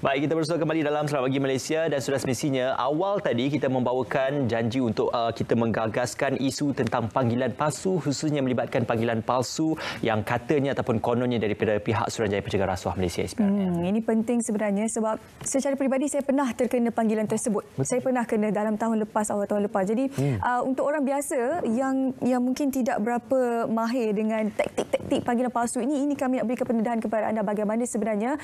Baik, kita bersua kembali dalam Selamat Pagi Malaysia dan sudah semestinya awal tadi kita membawakan janji untuk kita menggagaskan isu tentang panggilan palsu, khususnya melibatkan panggilan palsu yang katanya ataupun kononnya daripada pihak Suruhanjaya Pencegah Rasuah Malaysia SPRM. Ini penting sebenarnya sebab secara peribadi saya pernah terkena panggilan tersebut. Saya pernah kena dalam tahun lepas, awal tahun lepas. Jadi untuk orang biasa yang mungkin tidak berapa mahir dengan taktik-taktik panggilan palsu ini kami nak berikan pendedahan kepada anda bagaimana sebenarnya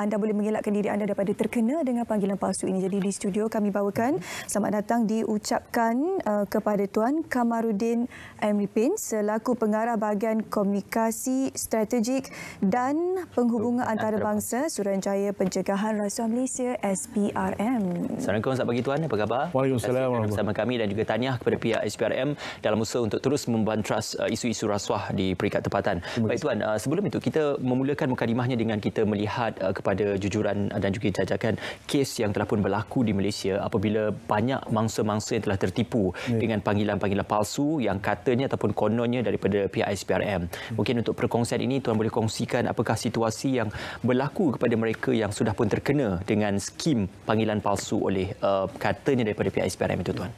anda boleh mengelakkan diri anda daripada terkena dengan panggilan palsu ini. Jadi di studio kami bawakan selamat datang diucapkan kepada Tuan Kamarudin Amripin selaku pengarah bahagian komunikasi strategik dan penghubungan antarabangsa Suruhanjaya Pencegahan Rasuah Malaysia SPRM. Assalamualaikum, selamat pagi Tuan, apa khabar? Waalaikumsalam. Bersama kami dan juga tahniah kepada pihak SPRM dalam usaha untuk terus membantras isu-isu rasuah di peringkat tempatan. Baik Tuan, sebelum itu kita memulakan mukadimahnya dengan kita melihat kepada jujuran dan juga jajakan kes yang telah pun berlaku di Malaysia apabila banyak mangsa-mangsa yang telah tertipu dengan panggilan-panggilan palsu yang katanya ataupun kononnya daripada pihak SPRM. Mungkin untuk perkongsian ini Tuan boleh kongsikan apakah situasi yang berlaku kepada mereka yang sudah pun terkena dengan skim panggilan palsu oleh katanya daripada pihak SPRM itu Tuan.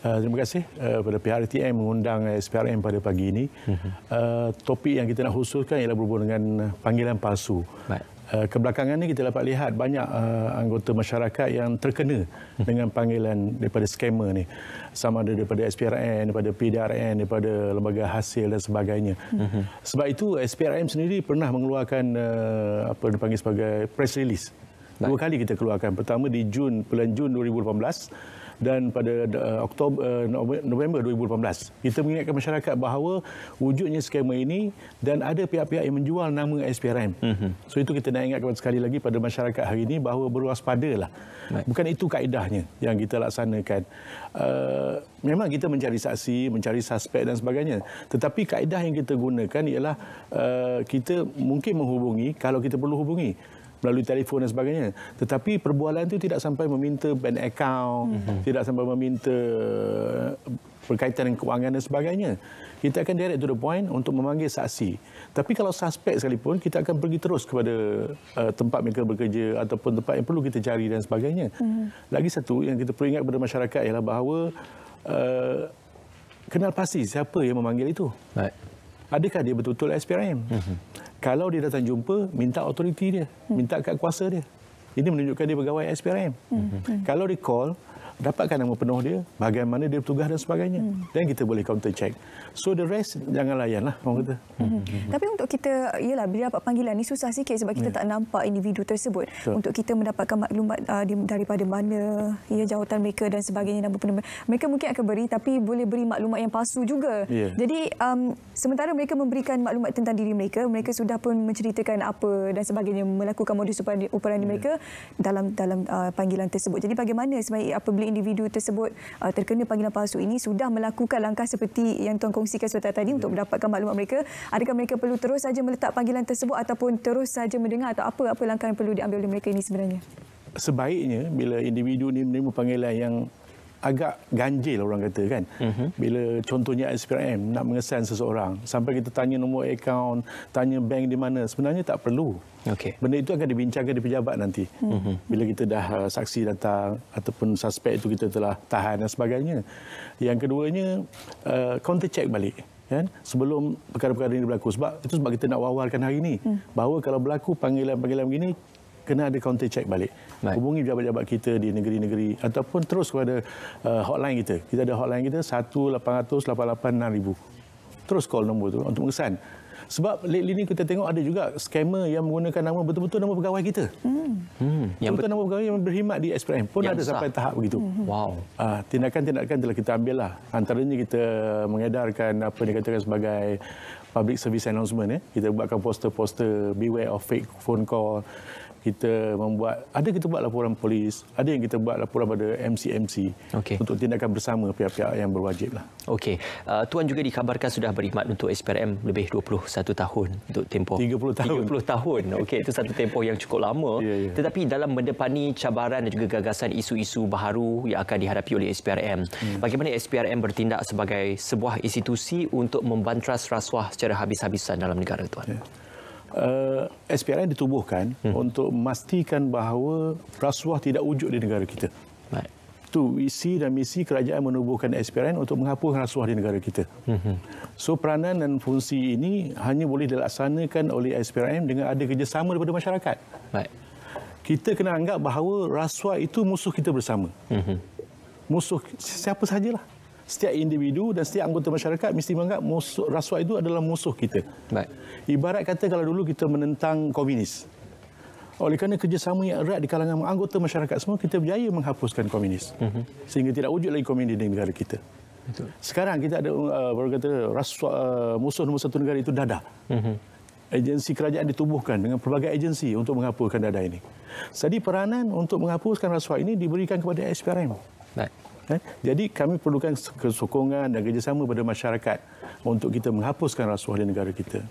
Terima kasih kepada pihak RTM mengundang SPRM pada pagi ini. Topik yang kita nak khususkan ialah berhubung dengan panggilan palsu. Baik. Kebelakangan ini kita dapat lihat banyak anggota masyarakat yang terkena dengan panggilan daripada skamer ni, sama ada daripada SPRM, daripada PDRN, daripada lembaga hasil dan sebagainya. Sebab itu SPRM sendiri pernah mengeluarkan apa dipanggil sebagai press release. Dua kali kita keluarkan. Pertama di bulan Jun 2018 dan pada November 2018. Kita mengingatkan masyarakat bahawa wujudnya skamer ini dan ada pihak-pihak yang menjual nama SPRM. So itu kita nak ingatkan sekali lagi pada masyarakat hari ini bahawa berwaspadalah. Bukan itu kaedahnya yang kita laksanakan. Memang kita mencari saksi, mencari suspek dan sebagainya. Tetapi kaedah yang kita gunakan ialah kita mungkin menghubungi kalau kita perlu hubungi melalui telefon dan sebagainya. Tetapi perbualan itu tidak sampai meminta bank account, tidak sampai meminta berkaitan dengan kewangan dan sebagainya. Kita akan direct to the point untuk memanggil saksi. Tapi kalau suspek sekalipun, kita akan pergi terus kepada tempat mereka bekerja ataupun tempat yang perlu kita cari dan sebagainya. Lagi satu yang kita perlu ingat kepada masyarakat ialah bahawa kenal pasti siapa yang memanggil itu. Baik. Adakah dia betul-betul SPRM? Kalau dia datang jumpa, minta autoriti dia, minta kad kuasa dia. Ini menunjukkan dia pegawai SPRM. Kalau dia call, dapatkan nama penuh dia, bagaimana dia bertugas dan sebagainya. Dan kita boleh counter check. So the rest jangan layanlah orang kata. Tapi untuk kita, ialah bila dapat panggilan ni susah sikit sebab kita tak nampak individu tersebut. Untuk kita mendapatkan maklumat daripada mana jawatan mereka dan sebagainya. Mereka mungkin akan beri tapi boleh beri maklumat yang palsu juga. Jadi sementara mereka memberikan maklumat tentang diri mereka, mereka sudah pun menceritakan apa dan sebagainya, melakukan modus operandi mereka dalam panggilan tersebut. Jadi bagaimana sebenarnya apabila individu tersebut terkena panggilan palsu ini sudah melakukan langkah seperti yang Tuan kongsikan sebentar tadi untuk mendapatkan maklumat mereka, adakah mereka perlu terus saja meletak panggilan tersebut ataupun terus saja mendengar atau apa langkah yang perlu diambil oleh mereka ini sebenarnya? Sebaiknya bila individu ini menerima panggilan yang agak ganjil orang kata kan. Bila contohnya SPRM nak mengesan seseorang sampai kita tanya nombor akaun, tanya bank di mana, sebenarnya tak perlu. Benda itu akan dibincangkan di pejabat nanti. Bila kita dah saksi datang ataupun suspek itu kita telah tahan dan sebagainya. Yang keduanya counter check balik kan sebelum perkara-perkara ini berlaku, sebab kita nak wawarkan hari ini bahawa kalau berlaku panggilan-panggilan begini kena ada counter check balik. Hubungi pejabat-pejabat kita di negeri-negeri ataupun terus kepada hotline kita. Kita ada hotline kita 1-800-88-6000. Terus call nombor tu untuk mengesan. Sebab lately ni kita tengok ada juga scammer yang menggunakan nama betul-betul nama pegawai kita. Yang betul nama pegawai yang berkhidmat di SPRM pun ada sampai tahap begitu. Tindakan-tindakan telah kita ambil lah. Antaranya kita mengedarkan apa dikatakan sebagai public service announcement. Kita buatkan poster-poster beware of fake phone call. Kita buat laporan polis, ada yang kita buat laporan pada MC untuk tindakan bersama pihak-pihak yang berwajib lah. Tuan juga dikabarkan sudah berkhidmat untuk SPRM lebih 21 tahun untuk tempoh 30 tahun. Itu satu tempoh yang cukup lama. Tetapi dalam mendepani cabaran dan juga gagasan isu-isu baharu yang akan dihadapi oleh SPRM, bagaimana SPRM bertindak sebagai sebuah institusi untuk membantras rasuah secara habis-habisan dalam negara Tuan? SPRM ditubuhkan untuk memastikan bahawa rasuah tidak wujud di negara kita. Baik. Itu visi dan misi kerajaan menubuhkan SPRM untuk menghapus rasuah di negara kita. So peranan dan fungsi ini hanya boleh dilaksanakan oleh SPRM dengan ada kerjasama daripada masyarakat. Baik. Kita kena anggap bahawa rasuah itu musuh kita bersama. Musuh siapa sahajalah. Setiap individu dan setiap anggota masyarakat mesti menganggap rasuah itu adalah musuh kita. Baik. Ibarat kata kalau dulu kita menentang komunis. Oleh kerana kerjasama yang erat di kalangan anggota masyarakat semua, kita berjaya menghapuskan komunis. Sehingga tidak wujud lagi komunis di negara kita. Betul. Sekarang kita ada baru kata musuh nombor satu negara itu dadah. Agensi kerajaan ditubuhkan dengan pelbagai agensi untuk menghapuskan dadah ini. Jadi peranan untuk menghapuskan rasuah ini diberikan kepada SPRM. Baik. Jadi kami perlukan kesokongan dan kerjasama pada masyarakat untuk kita menghapuskan rasuah di negara kita.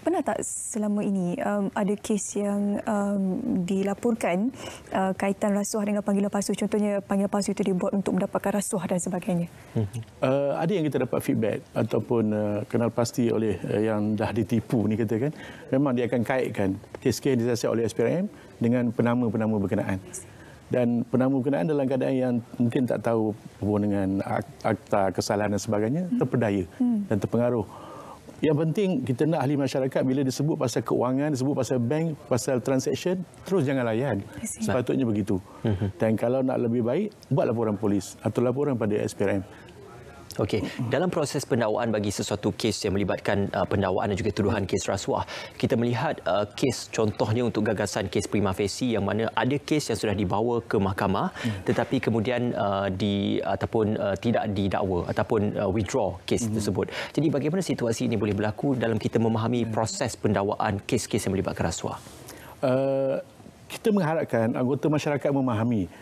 Pernah tak selama ini ada kes yang dilaporkan kaitan rasuah dengan panggilan palsu? Contohnya panggilan palsu itu dibuat untuk mendapatkan rasuah dan sebagainya. Ada yang kita dapat feedback ataupun kenal pasti oleh yang dah ditipu ni katakan, memang dia akan kaitkan kes-kes yang disiasat oleh SPRM dengan penama-penama berkenaan. Dan penama berkenaan dalam keadaan yang mungkin tak tahu hubungan dengan akta kesalahan dan sebagainya, terpedaya dan terpengaruh. Yang penting kita nak ahli masyarakat bila disebut pasal keuangan, disebut pasal bank, pasal transaction, terus jangan layan. Sepatutnya begitu. Dan kalau nak lebih baik, buat laporan polis atau laporan pada SPRM. Okey, dalam proses pendakwaan bagi sesuatu kes yang melibatkan pendakwaan dan juga tuduhan kes rasuah, kita melihat kes contohnya untuk gagasan kes prima facie yang mana ada kes yang sudah dibawa ke mahkamah tetapi kemudian tidak didakwa ataupun withdraw kes tersebut. Jadi bagaimana situasi ini boleh berlaku dalam kita memahami proses pendakwaan kes-kes yang melibatkan rasuah? Kita mengharapkan anggota masyarakat memahami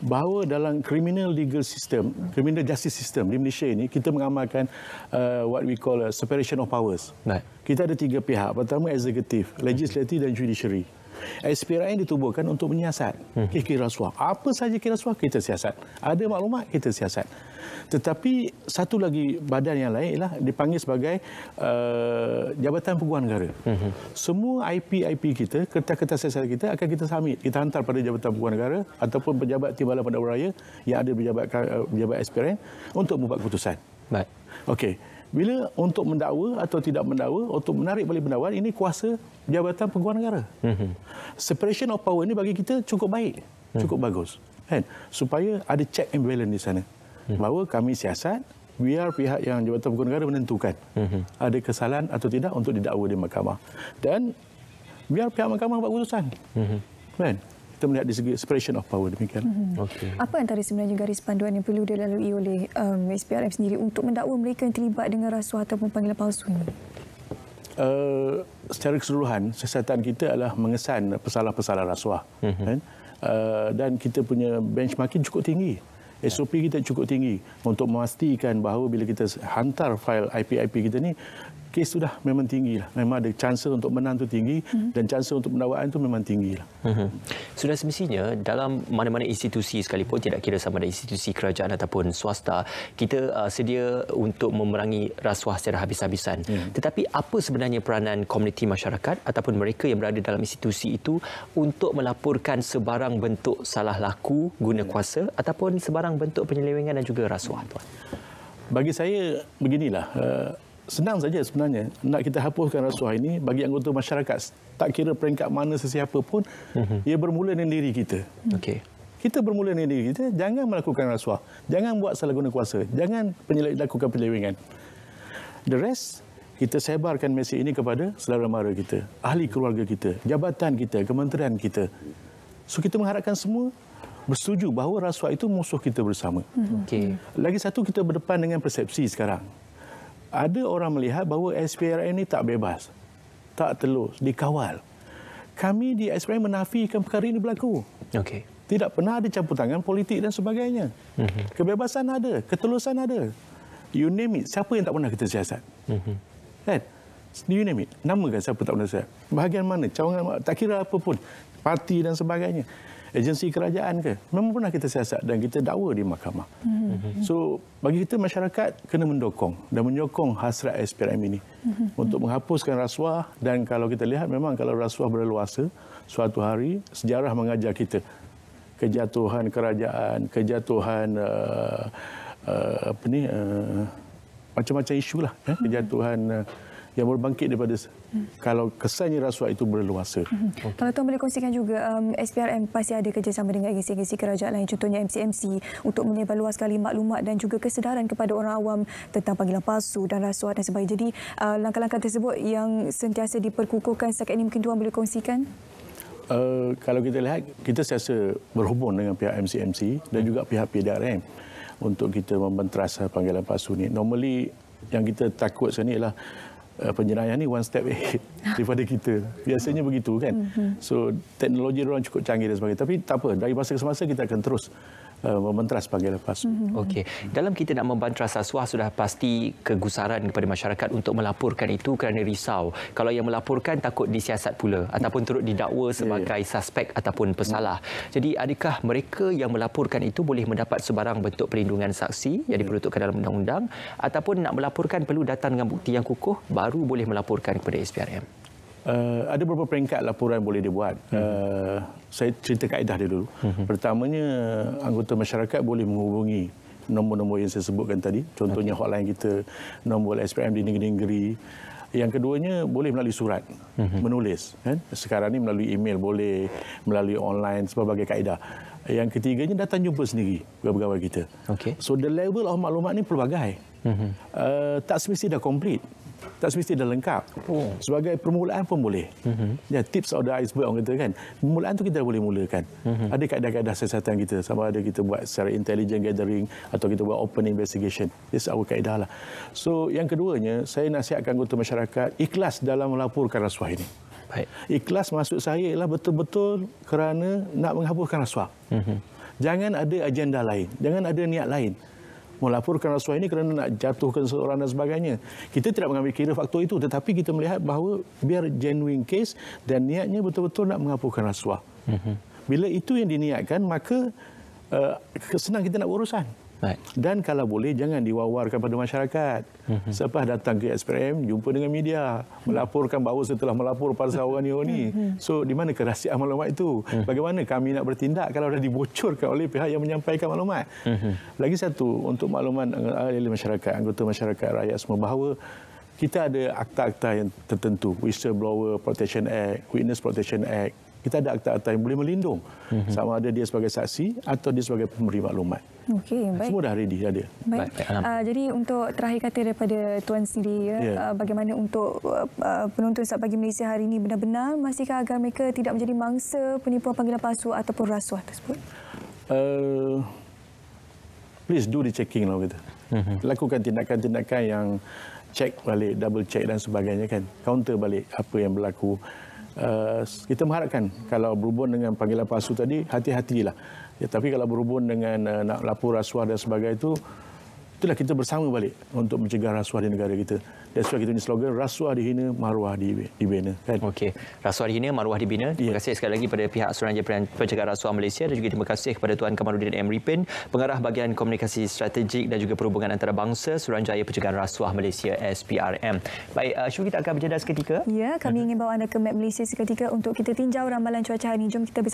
bahawa dalam criminal legal system, criminal justice system di Malaysia ini, kita mengamalkan what we call separation of powers. Baik. Kita ada 3 pihak. Pertama, eksekutif, legislatif dan judiciary. SPRM ditubuhkan untuk menyiasat kes rasuah. Apa saja kes rasuah kita siasat. Ada maklumat kita siasat. Tetapi satu lagi badan yang lain ialah dipanggil sebagai Jabatan Peguam Negara. Semua IP kita, kertas-kertas siasat kita akan kita submit, kita hantar pada Jabatan Peguam Negara ataupun pejabat Timbalan Bandaraya yang ada pejabat SPRM untuk membuat keputusan. Baik. Okey. Bila untuk mendakwa atau tidak mendakwa, untuk menarik balik pendakwaan, ini kuasa Jabatan Peguam Negara. Separation of power ini bagi kita cukup baik, cukup bagus. Kan? Supaya ada check and balance di sana. Bahawa kami siasat, biar pihak yang Jabatan Peguam Negara menentukan ada kesalahan atau tidak untuk didakwa di mahkamah. Dan biar pihak mahkamah buat keputusan. Kan? Kita melihat di segi separation of power demikian. Okay. Apa antara sebenarnya garis panduan yang perlu dilalui oleh SPRM sendiri untuk mendakwa mereka yang terlibat dengan rasuah ataupun panggilan palsu ini? Secara keseluruhan, siasatan kita adalah mengesan pesalah-pesalah rasuah. Dan kita punya benchmarking cukup tinggi. SOP kita cukup tinggi untuk memastikan bahawa bila kita hantar fail IP kita ni, kes sudah memang tinggi lah. Memang ada chance untuk menang tu tinggi dan chance untuk pendakwaan tu memang tinggi lah. Sudah semestinya dalam mana-mana institusi sekalipun, tidak kira sama ada institusi kerajaan ataupun swasta, kita sedia untuk memerangi rasuah secara habis-habisan. Tetapi apa sebenarnya peranan komuniti masyarakat ataupun mereka yang berada dalam institusi itu untuk melaporkan sebarang bentuk salah laku guna kuasa ataupun sebarang bentuk penyelewengan dan juga rasuah, Tuan? Bagi saya beginilah, senang saja sebenarnya nak kita hapuskan rasuah ini bagi anggota masyarakat, tak kira peringkat mana sesiapa pun. Ia bermula dengan diri kita. Kita bermula dengan diri kita, jangan melakukan rasuah, jangan buat salah guna kuasa, jangan lakukan penyelewengan. The rest, kita sebarkan mesej ini kepada saudara mara kita, ahli keluarga kita, jabatan kita, kementerian kita. So kita mengharapkan semua bersetuju bahawa rasuah itu musuh kita bersama. Lagi satu, kita berdepan dengan persepsi sekarang. Ada orang melihat bahawa SPRM ini tak bebas, tak telus, dikawal. Kami di SPRM menafikan perkara ini berlaku. Tidak pernah ada campur tangan politik dan sebagainya. Kebebasan ada, ketelusan ada. You name it, siapa yang tak pernah kita siasat? Kan? You name it, namakan siapa tak pernah siasat. Bahagian mana, cawangan, tak kira apa pun. parti dan sebagainya. Agensi kerajaan ke? Memang pernah kita siasat dan kita dakwa di mahkamah. So, bagi kita masyarakat kena mendukung dan menyokong hasrat SPRM ini untuk menghapuskan rasuah, dan kalau kita lihat memang kalau rasuah berleluasa, suatu hari sejarah mengajar kita kejatuhan kerajaan, kejatuhan macam-macam isu lah, kejatuhan yang berbangkit daripada kalau kesannya rasuah itu berleluasa. Kalau tuan boleh kongsikan juga, SPRM pasti ada kerjasama dengan agensi-agensi kerajaan lain, contohnya MCMC, untuk menyebarluaskan maklumat dan juga kesedaran kepada orang awam tentang panggilan palsu dan rasuah dan sebagainya. Jadi langkah-langkah tersebut yang sentiasa diperkukuhkan setakat ini, mungkin tuan boleh kongsikan? Kalau kita lihat, kita sentiasa berhubung dengan pihak MCMC dan juga pihak PDRM untuk kita membentras panggilan palsu ni. Normally yang kita takut sekarang ni ialah penjenayah ni one step ahead daripada kita. Biasanya begitu kan. So teknologi orang cukup canggih dan sebagainya. Tapi tak apa, dari masa ke masa kita akan terus membentras panggilan palsu. Okey. Dalam kita nak membantras rasuah, sudah pasti kegusaran kepada masyarakat untuk melaporkan itu kerana risau. Kalau yang melaporkan takut disiasat pula ataupun turut didakwa sebagai suspek ataupun pesalah. Jadi adakah mereka yang melaporkan itu boleh mendapat sebarang bentuk perlindungan saksi yang diperuntukkan dalam undang-undang, ataupun nak melaporkan perlu datang dengan bukti yang kukuh baru boleh melaporkan kepada SPRM? Ada beberapa peringkat laporan boleh dibuat. Saya cerita kaedah dia dulu. Pertamanya, anggota masyarakat boleh menghubungi nombor-nombor yang saya sebutkan tadi. Contohnya hotline kita, nombor SPRM di negeri-negeri. Yang keduanya, boleh melalui surat, menulis. Kan? Sekarang ni melalui email boleh, melalui online, sebagai kaedah. Yang ketiganya, datang jumpa sendiri pegawai kita. So the level of maklumat ni pelbagai. Tak semesti dah komplit. Tak semesti dah lengkap. Sebagai permulaan pun boleh. Ya, tips of the iceberg orang kata kan. Permulaan tu kita dah boleh mulakan. Ada kaedah-kaedah siasatan kita. Sama ada kita buat secara intelligent gathering atau kita buat open investigation. This our kaedah lah. So yang keduanya, saya nasihatkan anggota masyarakat ikhlas dalam melaporkan rasuah ini. Baik. Ikhlas maksud saya ialah betul-betul kerana nak menghapuskan rasuah. Jangan ada agenda lain. Jangan ada niat lain. Melaporkan rasuah ini kerana nak jatuhkan seorang dan sebagainya. Kita tidak mengambil kira faktor itu, tetapi kita melihat bahawa biar genuine case dan niatnya betul-betul nak menghapuskan rasuah. Bila itu yang diniatkan, maka senang kita nak berurusan. Dan kalau boleh, jangan diwawarkan pada masyarakat. Selepas datang ke SPRM, jumpa dengan media, melaporkan bahawa setelah melapor pasal orang ni. So, di mana kerahsiaan maklumat itu? Bagaimana kami nak bertindak kalau dah dibocorkan oleh pihak yang menyampaikan maklumat? Lagi satu, untuk makluman ahli masyarakat, anggota masyarakat, rakyat semua, bahawa kita ada akta-akta yang tertentu. Whistleblower Protection Act, Witness Protection Act. Kita ada akta-akta yang boleh melindung. Sama ada dia sebagai saksi atau dia sebagai pemberi maklumat. Okey, baik. Semua dah ready, ada. Baik. Jadi untuk terakhir kata daripada tuan sendiri, bagaimana untuk penuntut Sat Pagi Malaysia hari ini, benar-benar masihkah agar mereka tidak menjadi mangsa penipuan panggilan palsu ataupun rasuah tersebut? Please do the checking lah kita. Lakukan tindakan-tindakan yang check balik, double check dan sebagainya kan. Counter balik apa yang berlaku. Kita mengharapkan kalau berhubung dengan panggilan palsu tadi, hati-hatilah. Ya, tapi kalau berhubung dengan nak lapor rasuah dan sebagainya itu, itulah kita bersama balik untuk mencegah rasuah di negara kita. That's why kita ni slogan, rasuah dihina, maruah dibina. Kan? Okey, rasuah dihina, maruah dibina. Terima kasih sekali lagi kepada pihak Suruhanjaya Pencegahan Rasuah Malaysia, dan juga terima kasih kepada Tuan Kamaluddin M. Ripin, Pengarah Bahagian Komunikasi Strategik dan juga Perhubungan Antarabangsa Suruhanjaya Pencegahan Rasuah Malaysia SPRM. Baik, Syu, kita akan berjeda seketika. Ya, kami ingin bawa anda ke map Malaysia seketika untuk kita tinjau ramalan cuaca hari ini. Jom kita bersama.